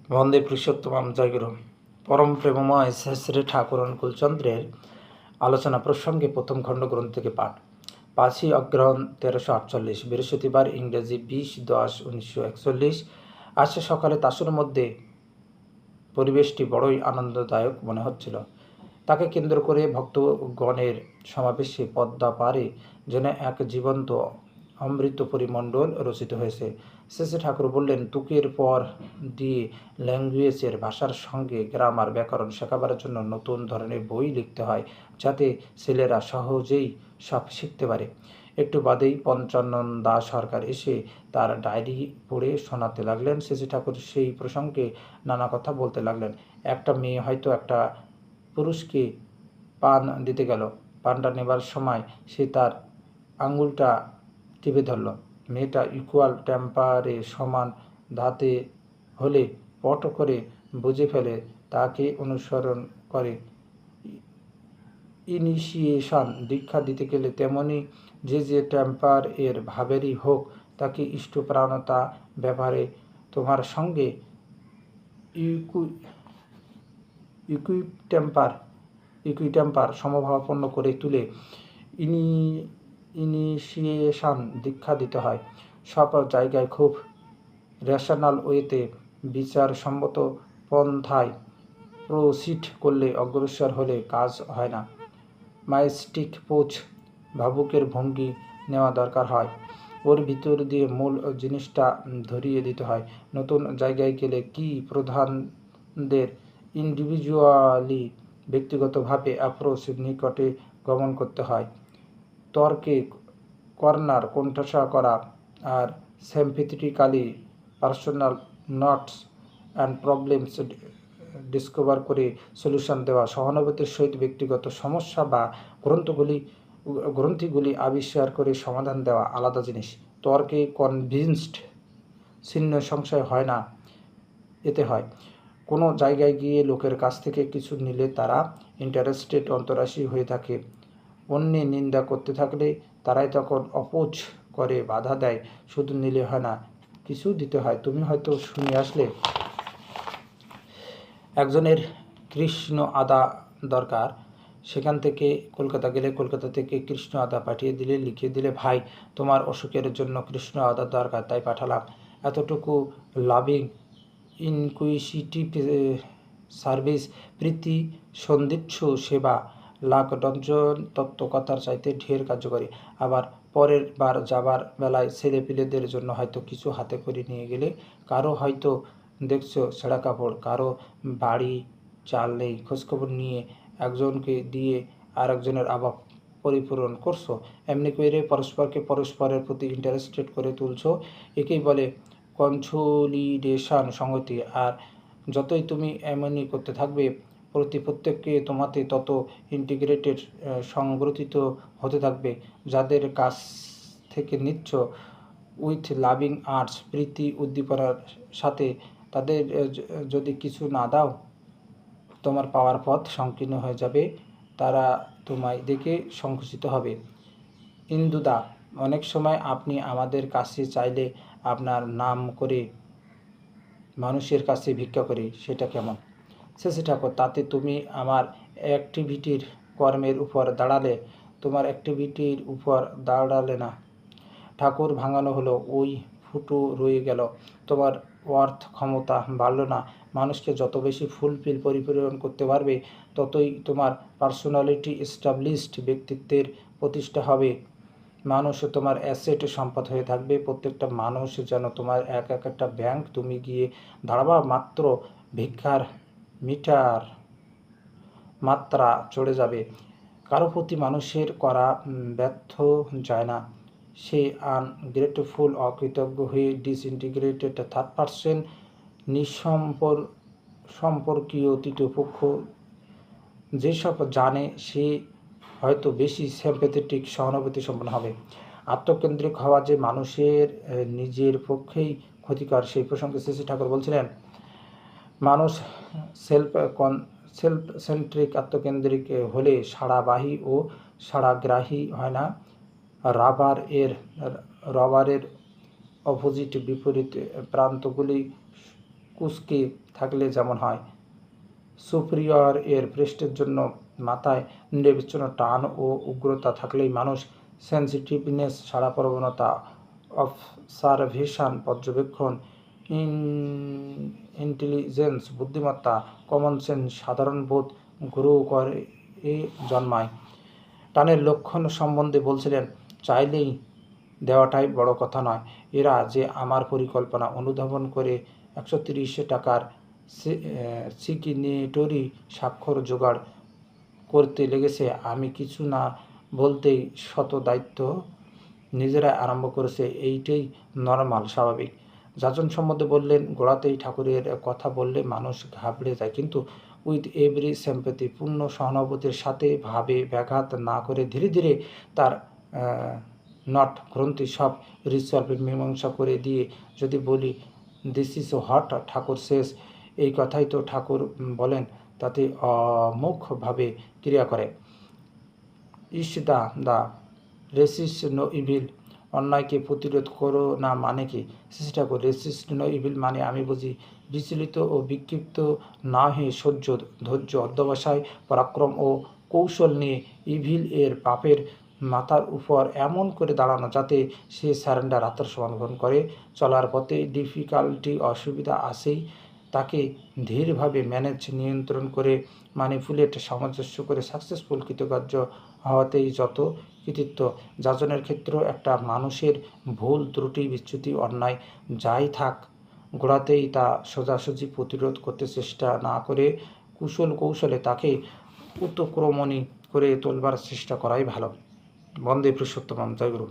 বন্দে পুরুষোত্তম জয়গুরু। পরম প্রেমময় শ্রী ঠাকুর অনুকূলচন্দ্রের আলোচনা প্রসঙ্গে প্রথম খণ্ড গ্রন্থ থেকে পাঠ। 5ই অগ্রহণ 1348, বৃহস্পতিবার, ইংরেজি 20-10-1941। আজ সকালে তাসুর মধ্যে পরিবেশটি বড়ই আনন্দদায়ক মনে হচ্ছিল। তাকে কেন্দ্র করে ভক্তগণের সমাবেশে পদ্মা পারে যেন এক জীবন্ত অমৃত পরিমণ্ডল রচিত হয়েছে। শেষে ঠাকুর বললেন, তুকের পর দিয়ে ল্যাঙ্গুয়েজের ভাষার সঙ্গে গ্রামার ব্যাকরণ শেখাবার জন্য নতুন ধরনের বই লিখতে হয়, যাতে ছেলেরা সহজেই সব শিখতে পারে। একটু বাদেই পঞ্চানন্দা সরকার এসে তার ডায়েরি পড়ে শোনাতে লাগলেন। শেষে ঠাকুর সেই প্রসঙ্গে নানা কথা বলতে লাগলেন। একটা মেয়ে হয়তো একটা পুরুষকে পান দিতে গেল। পানটা নেবার সময় সে তার আঙুলটা টিপে ধরল। মেয়েটা ইকুয়াল টেম্পারে সমান ধাতে হলে পট করে বুঝে ফেলে, তাকে অনুসরণ করে। ইনিশিয়েশন দীক্ষা দিতে গেলে তেমনি যে টেম্পার এর ভাবেরই হোক, তাকে ইষ্টপ্রাণতা ব্যাপারে তোমার সঙ্গে ইকুইটেম্পার সমভাবাপন্ন করে তুলে ইনিশিয়েশন দীক্ষা দিতে হয়। সব জায়গায় খুব রেশনাল ওয়েতে বিচারসম্মত পন্থায় প্রোসিড করলে, অগ্রসর হলে কাজ হয় না। মাইস্টিক পোজ, ভাবুকের ভঙ্গি নেওয়া দরকার হয়। ওর ভিতর দিয়ে মূল জিনিসটা ধরিয়ে দিতে হয়। নতুন জায়গায় গেলে কি প্রধানদের ইন্ডিভিজুয়ালি ব্যক্তিগতভাবে অ্যাপ্রোচ নিকটে গমন করতে হয়। তর্কে কর্নার কোণঠাসা করা আর সিম্প্যাথেটিক্যালি পার্সোনাল নটস অ্যান্ড প্রবলেমস ডিসকভার করে সলিউশন দেওয়া, সহানুভূতির সহিত ব্যক্তিগত সমস্যা বা গ্রন্থিগুলি আবিষ্কার করে সমাধান দেওয়া আলাদা জিনিস। তর্কে কনভিন্সড ছিন্ন সংশয় হয় না, এতে হয়। কোনো জায়গায় গিয়ে লোকের কাছ থেকে কিছু নিলে তারা ইন্টারেস্টেড অন্তরাশী হয়ে থাকে। অন্যে নিন্দা করতে থাকলে তারাই তখন অপোজ করে, বাধা দেয়। শুধু নিলে হয় না, কিছু দিতে হয়। তুমি হয়তো শুনে আসলে একজনের কৃষ্ণ আদা দরকার, সেখান থেকে কলকাতা গেলে কলকাতা থেকে কৃষ্ণ আদা পাঠিয়ে দিলে, লিখে দিলে, ভাই তোমার অসুখের জন্য কৃষ্ণ আদা দরকার, তাই পাঠালাম। এতটুকু লাভিং ইনকুইসিটিভ সার্ভিস, প্রীতি সন্দিচ্ছ সেবা লাখ ডজন তত্ত্বকথার চাইতে ঢের কার্যকরী। আবার পরের বার যাবার বেলায় ছেলেপিলেদের জন্য হয়তো কিছু হাতে করে নিয়ে গেলে, কারো হয়তো দেখছো ছেঁড়া কাপড়, কারো বাড়ি চাল নেই, খোঁজখবর নিয়ে একজনকে দিয়ে আর একজনের অভাব পরিপূরণ করছো। এমনি করে পরস্পরকে পরস্পরের প্রতি ইন্টারেস্টেড করে তুলছো। একেই বলে কনসোলিডেশন, সংহতি। আর যতই তুমি এমনই করতে থাকবে, প্রত্যেককে তোমাতে তত ইন্টিগ্রেটেড, সংগঠিত হতে থাকবে। যাদের কাছ থেকে নিচ্ছ উইথ লাভিং আর্টস, প্রীতি উদ্দীপনার সাথে, তাদের যদি কিছু না দাও, তোমার পাওয়ার পথ সংকীর্ণ হয়ে যাবে। তারা তোমায় দেখে সংকুচিত হবে। ইন্দুদা, অনেক সময় আপনি আমাদের কাছে চাইলে আপনার নাম করে মানুষের কাছে ভিক্ষা করি, সেটা কেমন? শেষে ঠাকুর, তাতে তুমি আমার অ্যাক্টিভিটির কর্মের উপর দাঁড়ালে, তোমার অ্যাক্টিভিটির উপর দাঁড়ালে না। ঠাকুর ভাঙানো হলো, ওই ফুটো রয়ে গেল। তোমার ওয়ার্থ, ক্ষমতা বাড়ল না। মানুষকে যত বেশি ফুলফিল পরিপূরণ করতে পারবে, ততই তোমার পার্সোনালিটি এস্টাবলিশড, ব্যক্তিত্বের প্রতিষ্ঠা হবে। মানুষ তোমার অ্যাসেট, সম্পদ হয়ে থাকবে। প্রত্যেকটা মানুষ যেন তোমার এক একটা ব্যাংক। তুমি গিয়ে দাঁড়াবা মাত্র ভিক্ষার মিটার মাত্রা চড়ে যাবে। কারো প্রতি মানুষের করা ব্যর্থ যায় না। সে আনগ্রেটফুল, অকৃতজ্ঞ হয়ে ডিসইন্টিগ্রেটেড থার্ড পার্সন, সম্পর্কীয় তৃতীয় পক্ষ যেসব জানে, সে হয়তো বেশি সিম্প্যাথেটিক, সহানুভূতি সম্পন্ন হবে। আত্মকেন্দ্রিক হওয়া যে মানুষের নিজের পক্ষেই ক্ষতিকর, সেই প্রসঙ্গে শ্রী ঠাকুর বলছিলেন, মানুষ সেলফ সেন্ট্রিক, আত্মকেন্দ্রিক হলে সাড়াবাহী ও সাড়াগ্রাহী হয় না। রবারের অপোজিট, বিপরীত প্রান্তগুলি কুঁচকে থাকলে যেমন হয়। সুপিরিয়র এর পৃষ্ঠের জন্য মাথায় নিরবিচ্ছিন্ন টান ও উগ্রতা থাকলেই মানুষ সেন্সিটিভনেস, সাড়া প্রবণতা, অবসারভেশন, পর্যবেক্ষণ, ইন্টেলিজেন্স, বুদ্ধিমত্তা, কমন সেন্স, সাধারণ বোধ গ্রো করে জন্মায়। টানের লক্ষণ সম্বন্ধে বলছিলেন, চাইলেই দেওয়াটাই বড় কথা নয়, এরা যে আমার পরিকল্পনা অনুধাবন করে 130 টাকার সিগনেটরি স্বাক্ষর জোগাড় করতে লেগেছে। আমি কিছু না বলতেই শত দায়িত্ব নিজেরাই আরম্ভ করেছে, এইটাই নর্মাল, স্বাভাবিক। যাজন সম্বন্ধে বললেন, গোড়াতেই ঠাকুরের কথা বললে মানুষ ঘাবড়ে যায়, কিন্তু উইথ এভরি সিম্প্যাথি, পূর্ণ সহানুভূতির সাথে ভাবে ব্যাঘাত না করে ধীরে ধীরে তার নট গ্রন্থি সব রিচুয়াল মীমাংসা করে দিয়ে যদি বলি, দিস ইজ হট ঠাকুর শেষ, এই কথাই তো ঠাকুর বলেন, তাতে অমুখভাবে ক্রিয়া করে। Is the resist no evil, অন্যায়কে প্রতিরোধ করো না মানে কি? Shri Thakur, resist no evil মানে আমি বুঝি বিচলিত ও বিক্ষিপ্ত না হয়ে ধৈর্য, অধ্যবসায়, পরাক্রম ও কৌশল নিয়ে ইভিল এর পাপের মাথার উপর এমন করে দাঁড়ানো যাতে সে সারেন্ডার, আত্মসমর্পণ করে। চলার পথে ডিফিকাল্টি, অসুবিধা আসেই তাকে ধীরভাবে ম্যানেজ, নিয়ন্ত্রণ করে, ম্যানিপুলেট, সামঞ্জস্য করে সাকসেসফুল, কৃতকার্য হওয়াতেই যত কৃতিত্ব। যাজনের ক্ষেত্রেও একটা মানুষের ভুল, ত্রুটি, বিচ্যুতি, অন্যায় যাই থাক, গোড়াতেই তা সোজাসুজি প্রতিরোধ করতে চেষ্টা না করে কৌশলে তাকে উৎক্রমণী করে তোলবার চেষ্টা করাই ভালো। বন্দে পুরুষোত্তমম। জয় গুরু।